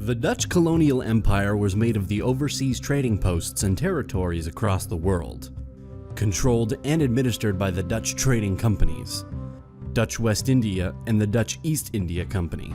The Dutch colonial empire was made of the overseas trading posts and territories across the world, controlled and administered by the Dutch trading companies, Dutch West India and the Dutch East India Company.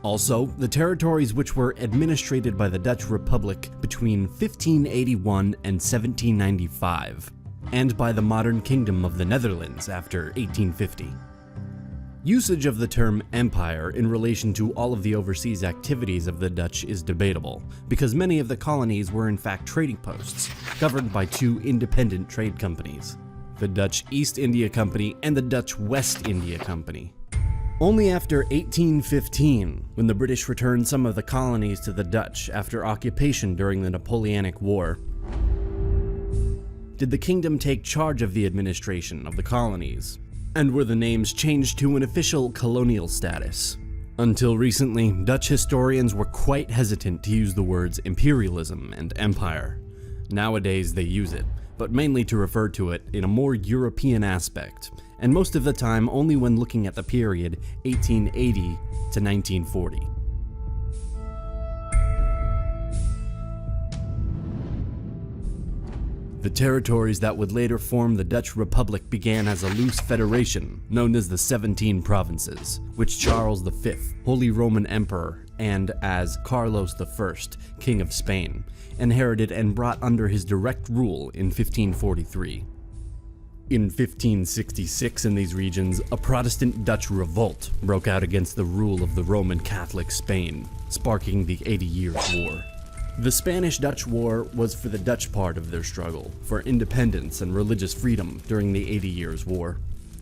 Also, the territories which were administrated by the Dutch Republic between 1581 and 1795, and by the modern Kingdom of the Netherlands after 1850. Usage of the term empire in relation to all of the overseas activities of the Dutch is debatable, because many of the colonies were in fact trading posts, governed by two independent trade companies, the Dutch East India Company and the Dutch West India Company. Only after 1815, when the British returned some of the colonies to the Dutch after occupation during the Napoleonic War, did the kingdom take charge of the administration of the colonies, and were the names changed to an official colonial status. Until recently, Dutch historians were quite hesitant to use the words imperialism and empire. Nowadays they use it, but mainly to refer to it in a more European aspect, and most of the time only when looking at the period 1880 to 1940. The territories that would later form the Dutch Republic began as a loose federation known as the 17 Provinces, which Charles V, Holy Roman Emperor, and as Carlos I, King of Spain, inherited and brought under his direct rule in 1543. In 1566 in these regions, a Protestant Dutch revolt broke out against the rule of the Roman Catholic Spain, sparking the 80 Years' War. The Spanish-Dutch War was for the Dutch part of their struggle for independence and religious freedom during the 80 Years' War.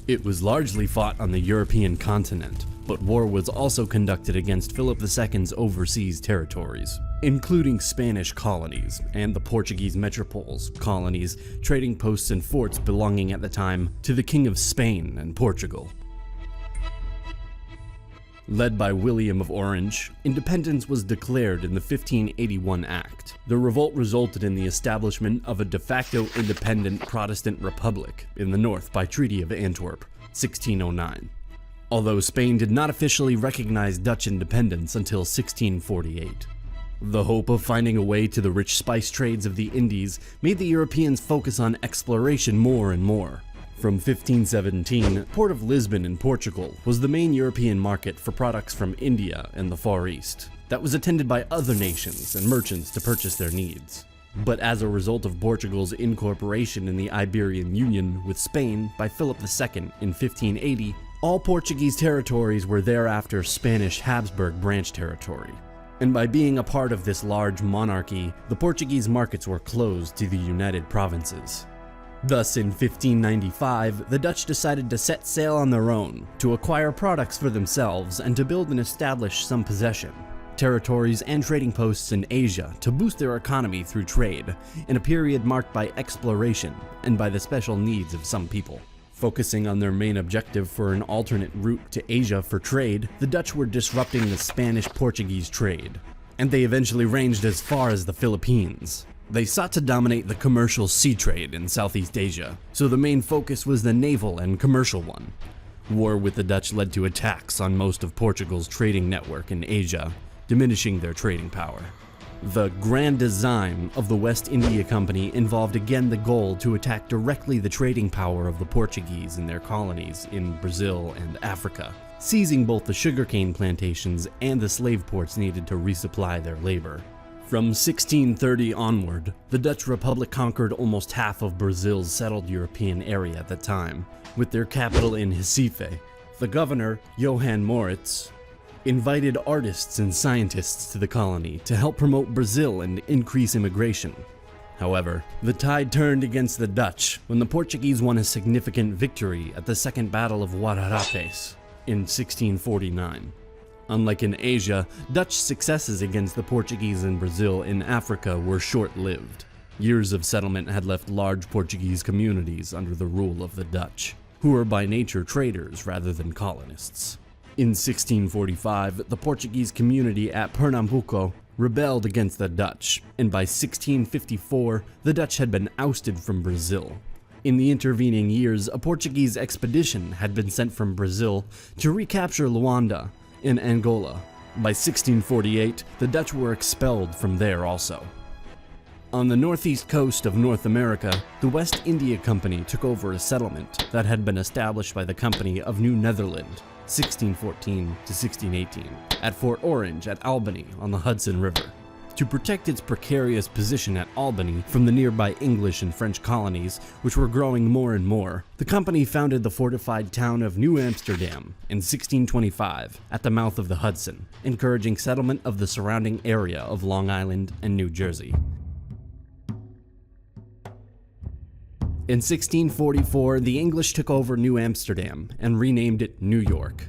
It was largely fought on the European continent, but war was also conducted against Philip II's overseas territories, including Spanish colonies and the Portuguese metropoles, colonies, trading posts and forts belonging at the time to the King of Spain and Portugal. Led by William of Orange, independence was declared in the 1581 Act. The revolt resulted in the establishment of a de facto independent Protestant republic in the north by Treaty of Antwerp, 1609. Although Spain did not officially recognize Dutch independence until 1648. The hope of finding a way to the rich spice trades of the Indies made the Europeans focus on exploration more and more. From 1517, Port of Lisbon in Portugal was the main European market for products from India and the Far East, that was attended by other nations and merchants to purchase their needs. But as a result of Portugal's incorporation in the Iberian Union with Spain by Philip II in 1580, all Portuguese territories were thereafter Spanish Habsburg branch territory. And by being a part of this large monarchy, the Portuguese markets were closed to the United Provinces. Thus, in 1595, the Dutch decided to set sail on their own, to acquire products for themselves and to build and establish some possession, territories and trading posts in Asia to boost their economy through trade, in a period marked by exploration and by the special needs of some people. Focusing on their main objective for an alternate route to Asia for trade, the Dutch were disrupting the Spanish-Portuguese trade, and they eventually ranged as far as the Philippines. They sought to dominate the commercial sea trade in Southeast Asia, so the main focus was the naval and commercial one. War with the Dutch led to attacks on most of Portugal's trading network in Asia, diminishing their trading power. The grand design of the West India Company involved again the goal to attack directly the trading power of the Portuguese in their colonies in Brazil and Africa, seizing both the sugarcane plantations and the slave ports needed to resupply their labor. From 1630 onward, the Dutch Republic conquered almost half of Brazil's settled European area at the time, with their capital in Recife. The governor, Johan Moritz, invited artists and scientists to the colony to help promote Brazil and increase immigration. However, the tide turned against the Dutch when the Portuguese won a significant victory at the Second Battle of Guararapes in 1649. Unlike in Asia, Dutch successes against the Portuguese in Brazil in Africa were short-lived. Years of settlement had left large Portuguese communities under the rule of the Dutch, who were by nature traders rather than colonists. In 1645, the Portuguese community at Pernambuco rebelled against the Dutch, and by 1654, the Dutch had been ousted from Brazil. In the intervening years, a Portuguese expedition had been sent from Brazil to recapture Luanda, in Angola. By 1648, the Dutch were expelled from there also. On the northeast coast of North America, the West India Company took over a settlement that had been established by the Company of New Netherland, 1614 to 1618, at Fort Orange at Albany on the Hudson River. To protect its precarious position at Albany from the nearby English and French colonies, which were growing more and more, the company founded the fortified town of New Amsterdam in 1625 at the mouth of the Hudson, encouraging settlement of the surrounding area of Long Island and New Jersey. In 1644, the English took over New Amsterdam and renamed it New York.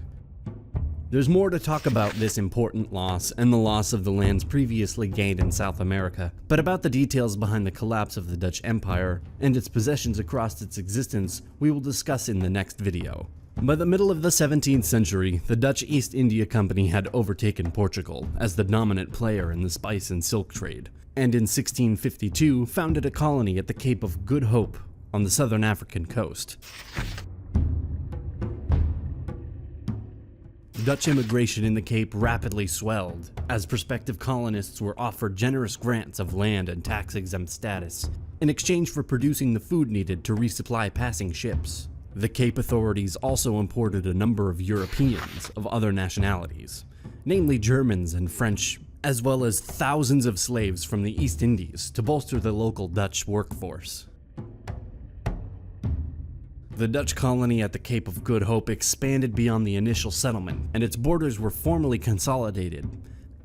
There's more to talk about this important loss and the loss of the lands previously gained in South America, but about the details behind the collapse of the Dutch Empire and its possessions across its existence we will discuss in the next video. By the middle of the 17th century, the Dutch East India Company had overtaken Portugal as the dominant player in the spice and silk trade, and in 1652 founded a colony at the Cape of Good Hope on the southern African coast. Dutch immigration in the Cape rapidly swelled, as prospective colonists were offered generous grants of land and tax-exempt status, in exchange for producing the food needed to resupply passing ships. The Cape authorities also imported a number of Europeans of other nationalities, namely Germans and French, as well as thousands of slaves from the East Indies to bolster the local Dutch workforce. The Dutch colony at the Cape of Good Hope expanded beyond the initial settlement, and its borders were formally consolidated.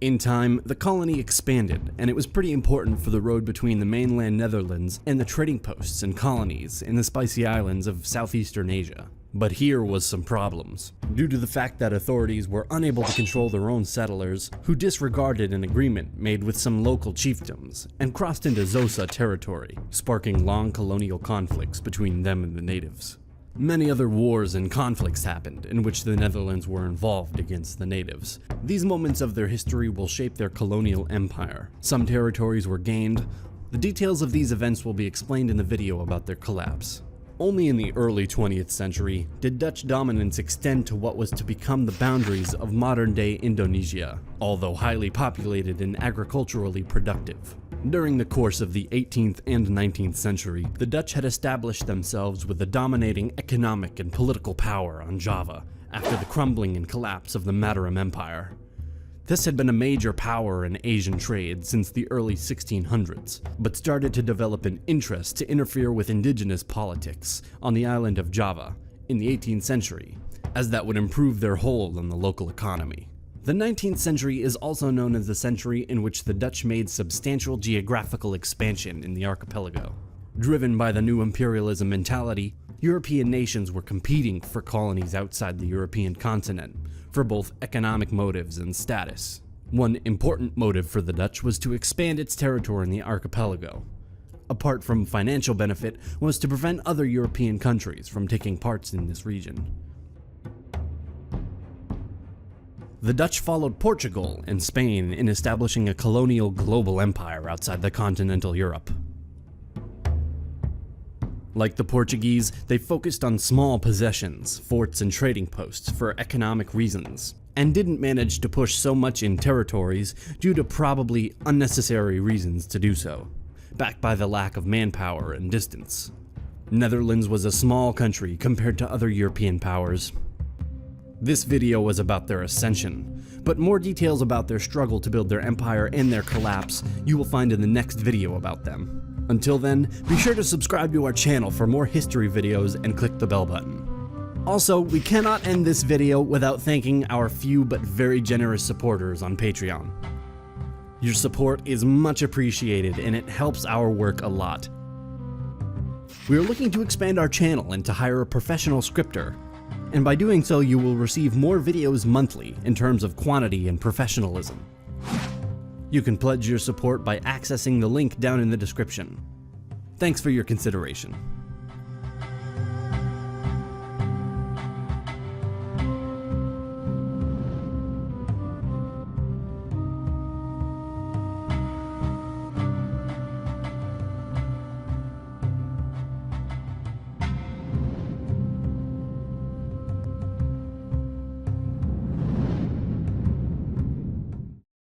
In time, the colony expanded, and it was pretty important for the road between the mainland Netherlands and the trading posts and colonies in the spicy islands of southeastern Asia. But here was some problems, due to the fact that authorities were unable to control their own settlers, who disregarded an agreement made with some local chiefdoms and crossed into Xhosa territory, sparking long colonial conflicts between them and the natives. Many other wars and conflicts happened in which the Netherlands were involved against the natives. These moments of their history will shape their colonial empire. Some territories were gained. The details of these events will be explained in the video about their collapse. Only in the early 20th century did Dutch dominance extend to what was to become the boundaries of modern-day Indonesia, although highly populated and agriculturally productive. During the course of the 18th and 19th century, the Dutch had established themselves with a dominating economic and political power on Java after the crumbling and collapse of the Mataram Empire. This had been a major power in Asian trade since the early 1600s, but started to develop an interest to interfere with indigenous politics on the island of Java in the 18th century, as that would improve their hold on the local economy. The 19th century is also known as the century in which the Dutch made substantial geographical expansion in the archipelago. Driven by the new imperialism mentality, European nations were competing for colonies outside the European continent, for both economic motives and status. One important motive for the Dutch was to expand its territory in the archipelago. Apart from financial benefit, was to prevent other European countries from taking part in this region. The Dutch followed Portugal and Spain in establishing a colonial global empire outside the continental Europe. Like the Portuguese, they focused on small possessions, forts, and trading posts for economic reasons, and didn't manage to push so much in territories due to probably unnecessary reasons to do so, backed by the lack of manpower and distance. Netherlands was a small country compared to other European powers. This video was about their ascension, but more details about their struggle to build their empire and their collapse you will find in the next video about them. Until then, be sure to subscribe to our channel for more history videos and click the bell button. Also, we cannot end this video without thanking our few but very generous supporters on Patreon. Your support is much appreciated and it helps our work a lot. We are looking to expand our channel and to hire a professional scripter, and by doing so you will receive more videos monthly in terms of quantity and professionalism. You can pledge your support by accessing the link down in the description. Thanks for your consideration.